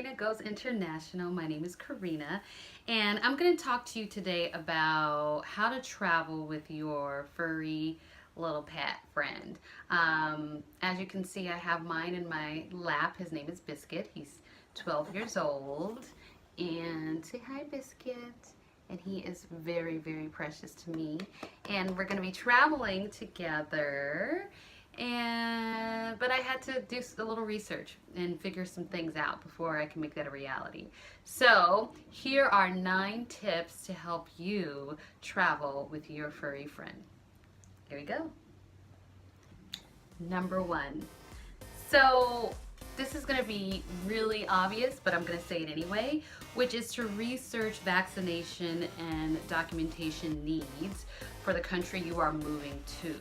Reena Goes International. My name is Karina, and I'm going to talk to you today about how to travel with your furry little pet friend. As you can see, I have mine in my lap. His name is Biscuit. He's 12 years old. And say hi, Biscuit. And he is very, very precious to me. And we're going to be traveling together. But I had to do a little research and figure some things out before I can make that a reality. So here are 9 tips to help you travel with your furry friend. Here we go. Number 1. So this is going to be really obvious, but I'm going to say it anyway, which is to research vaccination and documentation needs for the country you are moving to.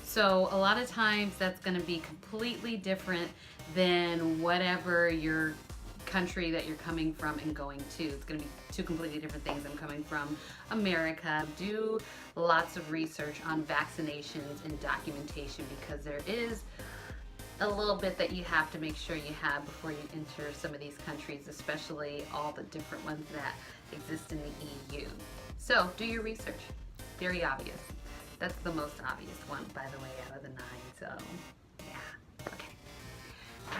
So a lot of times that's going to be completely different than whatever your country that you're coming from and going to. It's going to be 2 completely different things. I'm coming from America. Do lots of research on vaccinations and documentation because there is a little bit that you have to make sure you have before you enter some of these countries, especially all the different ones that exist in the EU. So do your research. Very obvious. That's the most obvious one, by the way, out of the 9. So yeah, okay.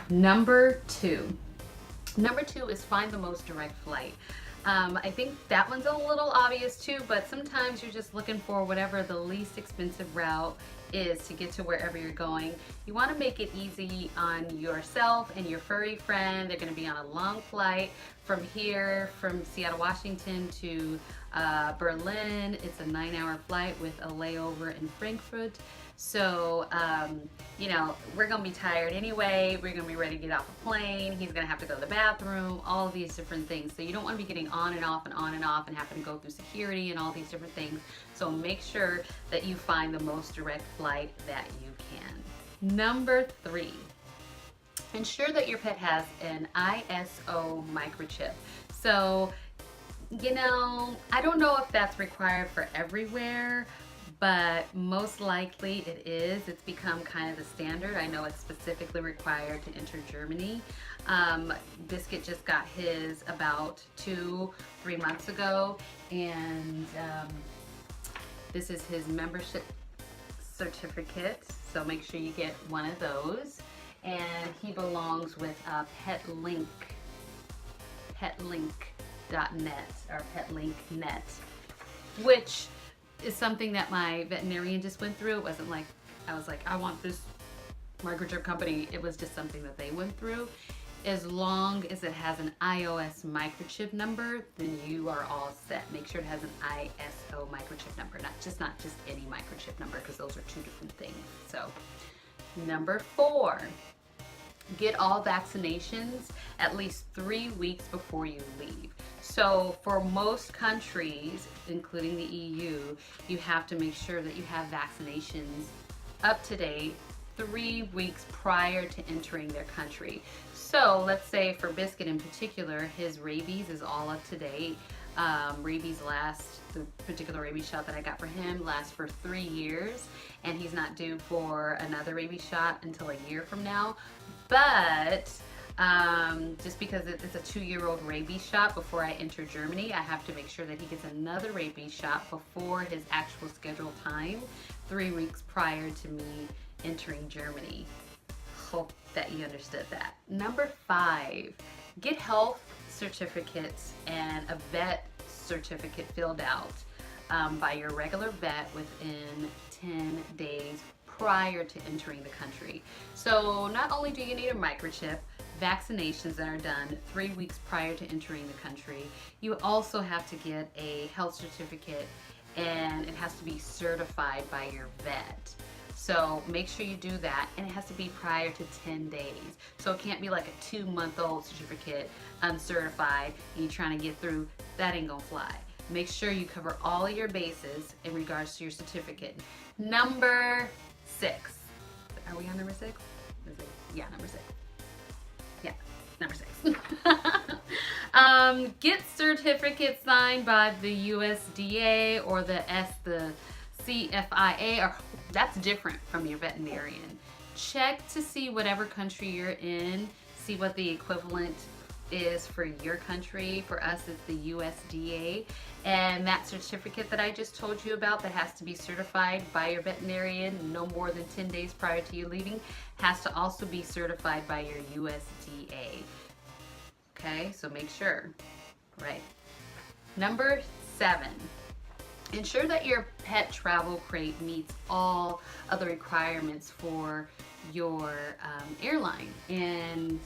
Number 2. Number 2 is find the most direct flight. I think that one's a little obvious too, but sometimes you're just looking for whatever the least expensive route is to get to wherever you're going. You want to make it easy on yourself and your furry friend. They're going to be on a long flight from here, from Seattle, Washington to Berlin. It's a 9-hour flight with a layover in Frankfurt. So, you know, we're going to be tired anyway. We're going to be ready to get off the plane. He's going to have to go to the bathroom, all of these different things. So you don't want to be getting on and off and on and off and having to go through security and all these different things. So make sure that you find the most direct flight that you can. Number 3, ensure that your pet has an ISO microchip. So, you know, I don't know if that's required for everywhere, but most likely it is. It's become kind of the standard. I know it's specifically required to enter Germany. Biscuit just got his about 2-3 months ago, and this is his membership certificate, so make sure you get one of those. And he belongs with petlink.net or petlink.net, which is something that my veterinarian just went through. It wasn't like I was like, I want this microchip company. It was just something that they went through. As long as it has an iOS microchip number, then you are all set. Make sure it has an ISO microchip number, not just any microchip number, because those are 2 different things. So, number 4, get all vaccinations at least 3 weeks before you leave. So for most countries, including the EU, you have to make sure that you have vaccinations up to date 3 weeks prior to entering their country. So let's say for Biscuit in particular, his rabies is all up to date. The particular rabies shot that I got for him lasts for 3 years, and he's not due for another rabies shot until a year from now. But just because it's a 2-year-old rabies shot before I enter Germany, I have to make sure that he gets another rabies shot before his actual scheduled time, 3 weeks prior to me entering Germany. Hope that you understood that. Number 5, get health certificates and a vet certificate filled out by your regular vet within 10 days prior to entering the country. So not only do you need a microchip, vaccinations that are done 3 weeks prior to entering the country, you also have to get a health certificate, and it has to be certified by your vet. So make sure you do that, and it has to be prior to 10 days. So it can't be like a 2-month-old certificate uncertified and you're trying to get through. That ain't gonna fly. Make sure you cover all of your bases in regards to your certificate. Number 6. Are we on number 6? Yeah, number 6. Yeah, number 6. Get certificates signed by the USDA or the CFIA, or that's different from your veterinarian. Check to see whatever country you're in, see what the equivalent is for your country. For us, it's the USDA. And that certificate that I just told you about that has to be certified by your veterinarian no more than 10 days prior to you leaving has to also be certified by your USDA. Okay, so make sure. Right. Number 7. Ensure that your pet travel crate meets all of the requirements for your airline. And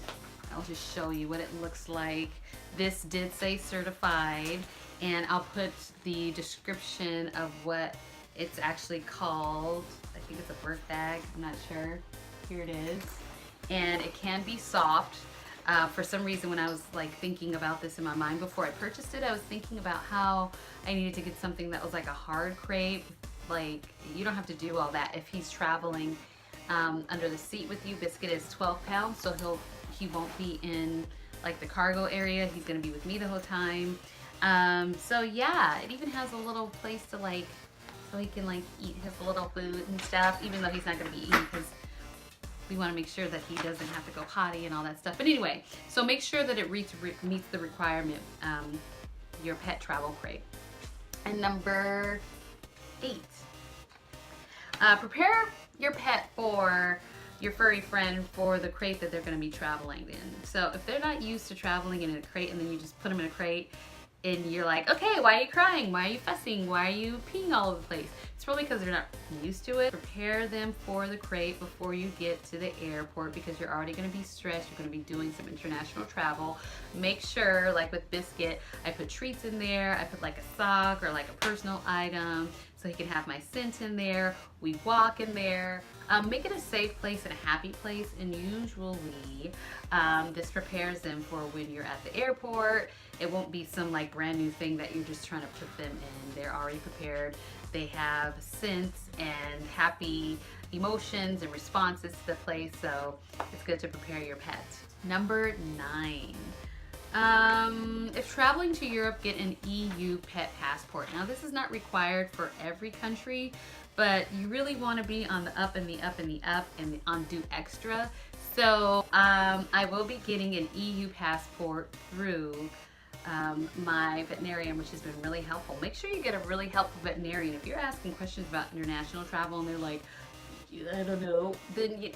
I'll just show you what it looks like. This did say certified, and I'll put the description of what it's actually called. I think it's a birth bag, I'm not sure. Here it is. And it can be soft. For some reason, when I was like thinking about this in my mind before I purchased it, I was thinking about how I needed to get something that was like a hard crate. Like, you don't have to do all that if he's traveling under the seat with you. Biscuit is 12 pounds, so he won't be in like the cargo area. He's gonna be with me the whole time. So yeah, it even has a little place to like, so he can like eat his little food and stuff, even though he's not gonna be eating because we want to make sure that he doesn't have to go potty and all that stuff. But anyway, so make sure that it meets the requirement, your pet travel crate. And number 8, prepare your pet for your furry friend for the crate that they're going to be traveling in. So if they're not used to traveling in a crate and then you just put them in a crate and you're like, okay, why are you crying? Why are you fussing? Why are you peeing all over the place? It's probably because they're not used to it. Prepare them for the crate before you get to the airport because you're already going to be stressed. You're going to be doing some international travel. Make sure, like with Biscuit, I put treats in there. I put like a sock or like a personal item so he can have my scent in there. We walk in there. Make it a safe place and a happy place, and usually this prepares them for when you're at the airport. It won't be some like brand new thing that you're just trying to put them in. They're already prepared. They have scents and happy emotions and responses to the place, so it's good to prepare your pet. Number 9. If traveling to Europe, get an EU pet passport. Now this is not required for every country, but you really want to be on the up and the up and the up and on do extra. So I will be getting an EU passport through my veterinarian, which has been really helpful. Make sure you get a really helpful veterinarian. If you're asking questions about international travel and they're like, I don't know, then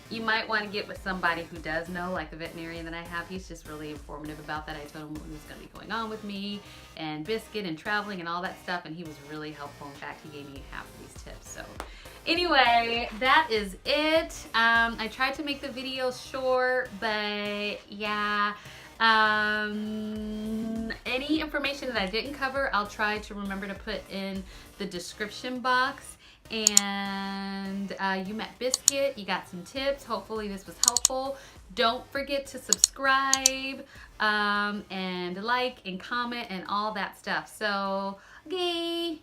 you might want to get with somebody who does know, like the veterinarian that I have. He's just really informative about that. I told him what was going to be going on with me and Biscuit and traveling and all that stuff, and he was really helpful. In fact, he gave me half of these tips. So anyway, that is it. I tried to make the video short, but yeah. Any information that I didn't cover, I'll try to remember to put in the description box. And you met Biscuit, you got some tips. Hopefully this was helpful. Don't forget to subscribe and like and comment and all that stuff. So, okay.